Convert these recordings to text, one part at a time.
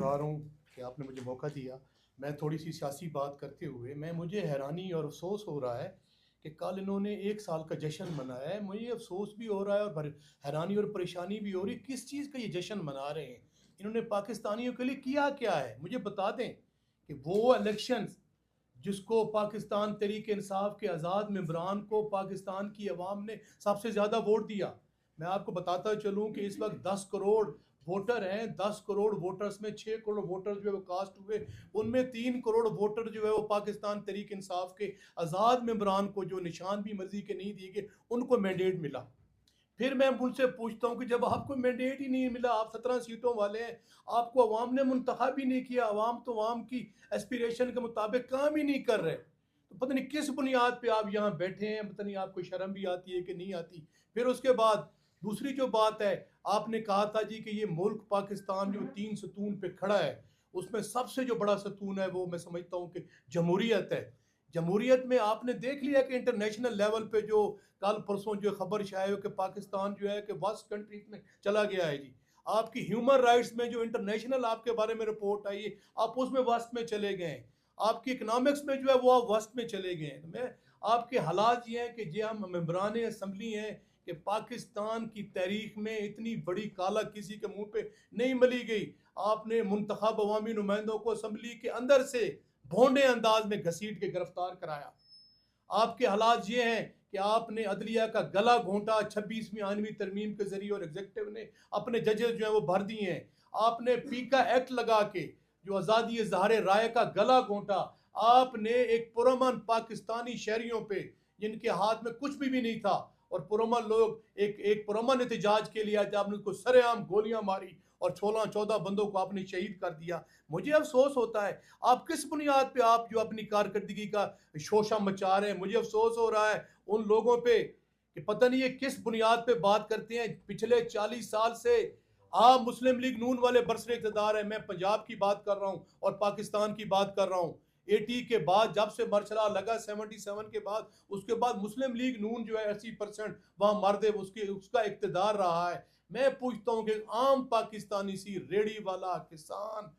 शुक्रगुजार हूँ कि आपने मुझे मौका दिया। मैं थोड़ी सी सियासी बात करते हुए मुझे हैरानी और अफसोस हो रहा है कि कल इन्होंने 1 साल का जश्न मनाया है। मुझे अफसोस भी हो रहा है और हैरानी और परेशानी भी हो रही है, किस चीज़ का ये जश्न मना रहे हैं। इन्होंने पाकिस्तानियों के लिए किया क्या है, मुझे बता दें। कि वो इलेक्शन जिसको पाकिस्तान तहरीक इंसाफ के आज़ाद मेंबरान को पाकिस्तान की अवाम ने सबसे ज़्यादा वोट दिया। मैं आपको बताता चलूँ कि इस वक्त 10 करोड़ वोटर हैं। 10 करोड़ वोटर्स में 6 करोड़ वोटर जो है वो कास्ट हुए, उनमें 3 करोड़ वोटर जो है वो पाकिस्तान तहरीक इंसाफ के आज़ाद मेंबरान को जो निशान भी मर्जी के नहीं दिए गए उनको मैंडेट मिला। फिर मैं उनसे पूछता हूँ कि जब आपको मैंडेट ही नहीं मिला, आप 17 सीटों वाले हैं, आपको अवाम ने मुंतखब ही नहीं किया, अवाम तो अवाम की एस्पिरेशन के मुताबिक काम ही नहीं कर रहे, तो पता नहीं किस बुनियाद पे आप यहाँ बैठे हैं, पता नहीं आपको शर्म भी आती है कि नहीं आती। फिर उसके बाद दूसरी जो बात है, आपने कहा था जी कि ये मुल्क पाकिस्तान जो 3 सतून पे खड़ा है, उसमें सबसे जो बड़ा सतून है वो मैं समझता हूँ कि जमहूरियत है। जमहूरियत में आपने देख लिया कि इंटरनेशनल लेवल पे जो कल परसों जो खबर शाये हो कि पाकिस्तान जो है कि वर्स्ट कंट्रीज में चला गया है जी। आपकी ह्यूमन राइट्स में जो इंटरनेशनल आपके बारे में रिपोर्ट आई है, आप उसमें वर्स्ट में चले गए हैं। आपकी इकोनॉमिक्स में जो है वो आप वर्स्ट में चले गए हैं। तो मैं आपके हालात ये हैं कि जो हम मेंबरान असम्बली हैं कि पाकिस्तान की तारीख में इतनी बड़ी काला किसी के मुंह पे नहीं मली गई। आपने मुंतखब अवामी नुमाइंदों को असम्बली के अंदर से भोंडे अंदाज में घसीट के गिरफ्तार कराया। आपके हालात ये हैं कि आपने अदलिया का गला घोंटा 26वीं आइनवी तरमीम के जरिए और एग्जीक्यूटिव ने अपने जजेस जो है वो भर दिए हैं। आपने पीका एक्ट लगा के जो आज़ादी इज़हार राय का गला घोंटा। आपने एक पुरअमन पाकिस्तानी शहरियों पे जिनके हाथ में कुछ भी नहीं था और पुरअमन लोग एक पुरअमन एहतजाज के लिए आए थे, आपने उसको सरेआम गोलियां मारी और 16-14 बंदों को आपने शहीद कर दिया। मुझे अफसोस होता है, आप किस बुनियाद पे आप जो अपनी कारकर्दगी का शोशा मचा रहे हैं। मुझे अफसोस हो रहा है उन लोगों पे कि पता नहीं ये किस बुनियाद पे बात करते हैं। पिछले 40 साल से आप मुस्लिम लीग नून वाले बरसरे इक़्तिदार है। मैं पंजाब की बात कर रहा हूँ और पाकिस्तान की बात कर रहा हूँ। 80 के बाद जब से मरशला लगा 77 के बाद, उसके बाद मुस्लिम लीग नून जो है 80% वहां मर्द उसके उसका इक़्तिदार रहा है। मैं पूछता हूँ कि आम पाकिस्तानी सी रेड़ी वाला किसान,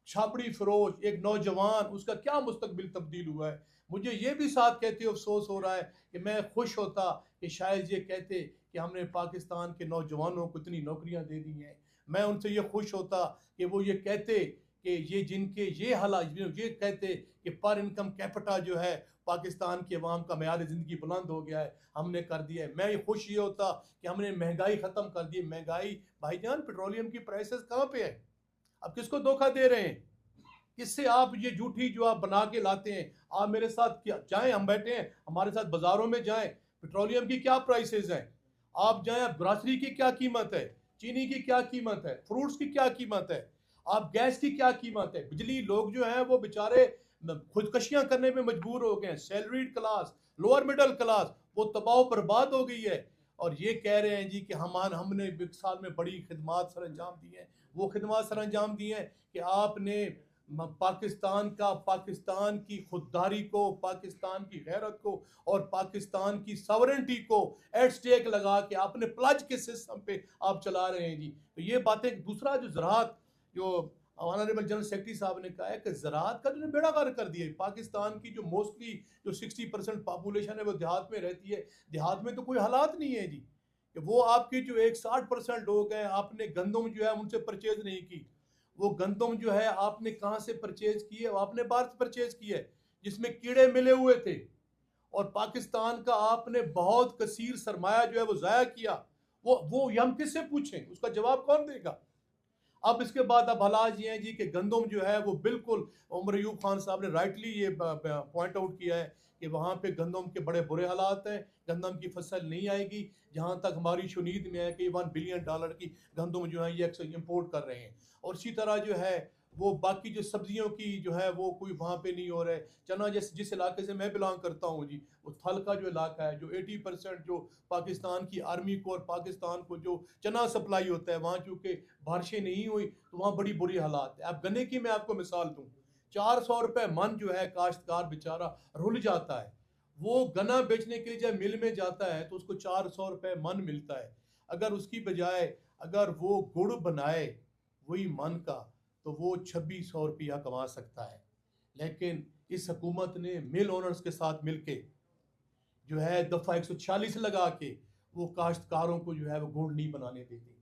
छाबड़ी फरोश, एक नौजवान, उसका क्या मुस्तकबिल तब्दील हुआ है। मुझे ये भी साथ कहते अफसोस हो रहा है कि मैं खुश होता कि शायद ये कहते कि हमने पाकिस्तान के नौजवानों को इतनी नौकरियां दे दी हैं। मैं उनसे ये खुश होता कि वो ये कहते कि ये जिनके ये हालात ये कहते कि पर इनकम कैपिटा जो है पाकिस्तान के अवाम का मेयार ज़िंदगी बुलंद हो गया है, हमने कर दिया है। मैं ये खुश ये होता कि हमने महंगाई ख़त्म कर दी। महंगाई भाईजान, पेट्रोलियम की प्राइसेस कहाँ पे है? आप किसको धोखा दे रहे हैं? किससे आप ये झूठी जो आप बना के लाते हैं? आप मेरे साथ क्या जाएं, हम बैठे हैं, हमारे साथ बाजारों में जाएं, पेट्रोलियम की क्या प्राइसेस हैं। आप जाएं, ग्रोसरी की क्या कीमत है, चीनी की क्या कीमत है, फ्रूट्स की क्या कीमत है, आप गैस की क्या कीमत है। बिजली, लोग जो हैं वो बेचारे खुदकशियां करने में मजबूर हो गए हैं। Salaried class, lower middle class वो तबाह बर्बाद हो गई है। और ये कह रहे हैं जी कि हमने एक साल में बड़ी खिदमात सर अंजाम दी हैं। वो खिदमात सर अंजाम दी हैं कि आपने पाकिस्तान की खुददारी को, पाकिस्तान की गैरत को और पाकिस्तान की सॉवरेनिटी को एट स्टेक लगा के आपने प्लज के सिस्टम पे आप चला रहे हैं जी। तो ये बातें, दूसरा जो ज़राअत, जो ऑनरेबल जनरल सेक्रेटरी साहब ने कहा है कि ज़राअत का जो बेड़ा गर्क कर दिया है। पाकिस्तान की जो मोस्टली जो 60% पॉपुलेशन है वो देहात में रहती है। देहात में तो कोई हालात नहीं है जी कि वो आपकी जो एक 60% लोग हैं, आपने गंदम जो है उनसे परचेज नहीं की। वो गंदम जो है आपने कहाँ से परचेज की है? आपने बाहर से परचेज की है जिसमें कीड़े मिले हुए थे। और पाकिस्तान का आपने बहुत कसीर सरमाया जो है वो जाया किया। वो हम किससे पूछें? उसका जवाब कौन देगा? अब इसके बाद अब हालात ये हैं जी कि गंदम जो है वो बिल्कुल, उमर अयूब खान साहब ने राइटली ये पॉइंट आउट किया है कि वहाँ पे गंदम के बड़े बुरे हालात हैं। गंदम की फसल नहीं आएगी। जहाँ तक हमारी शुनीद में है कि $1 बिलियन की गंदम जो है ये इम्पोर्ट कर रहे हैं। और इसी तरह जो है वो बाकी जो सब्जियों की जो है वो कोई वहाँ पे नहीं हो रहा है। चना, जिस इलाके से मैं बिलोंग करता हूँ जी, वो थल का जो इलाका है, जो 80% जो पाकिस्तान की आर्मी को और पाकिस्तान को जो चना सप्लाई होता है, वहाँ चूँकि बारिशें नहीं हुई तो वहाँ बड़ी बुरी हालात है। अब गन्ने की मैं आपको मिसाल दूँ, 400 रुपये मन जो है काश्तकार बेचारा रुल जाता है। वो गन्ना बेचने के लिए जब मिल में जाता है तो उसको 400 रुपये मन मिलता है। अगर उसकी बजाय अगर वो गुड़ बनाए वही मन का, तो वो 2600 रुपया कमा सकता है। लेकिन इस हुकूमत ने मिल ओनर्स के साथ मिलके जो है दफ़ा 146 लगा के वो काश्तकारों को जो है वो गुड़ नहीं बनाने देती।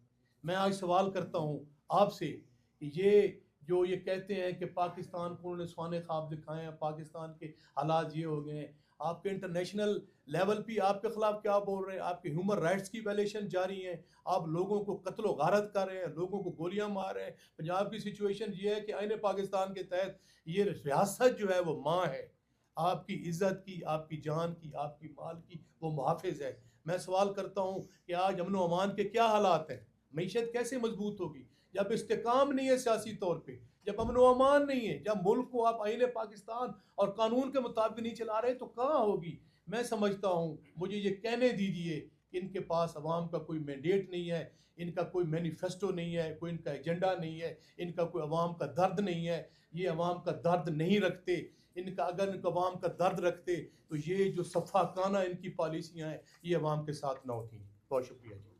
मैं आज सवाल करता हूँ आपसे कि ये कहते हैं कि पाकिस्तान को उन्होंने सुहाने ख्वाब दिखाए हैं, पाकिस्तान के हालात ये हो गए हैं, आपके इंटरनेशनल लेवल पे आपके खिलाफ क्या बोल रहे हैं, आपके ह्यूमन राइट्स की वायलेशन जारी है, आप लोगों को कत्ल गारत कर रहे हैं, लोगों को गोलियां मार रहे हैं। पंजाब की सिचुएशन ये है कि आईने पाकिस्तान के तहत ये रियासत जो है वो माँ है, आपकी इज्जत की, आपकी जान की, आपकी माल की वो मुहाफिज है। मैं सवाल करता हूँ कि आज अमन व अमान के क्या हालात हैं, मीशत कैसे मजबूत होगी जब इस्तेकाम नहीं है सियासी तौर पे, जब अमन व अमान नहीं है, जब मुल्क को आप आईने पाकिस्तान और कानून के मुताबिक नहीं चला रहे तो कहाँ होगी। मैं समझता हूँ, मुझे ये कहने दीजिए कि इनके पास अवाम का कोई मैंडेट नहीं है, इनका कोई मैनिफेस्टो नहीं है, कोई इनका एजेंडा नहीं है, इनका कोई अवाम का दर्द नहीं है, ये अवाम का दर्द नहीं रखते। इनका अगर इनका अवाम का दर्द रखते तो ये जो सफ़ाकाना इनकी पॉलिसियाँ हैं ये अवाम के साथ ना होती। बहुत शुक्रिया जी।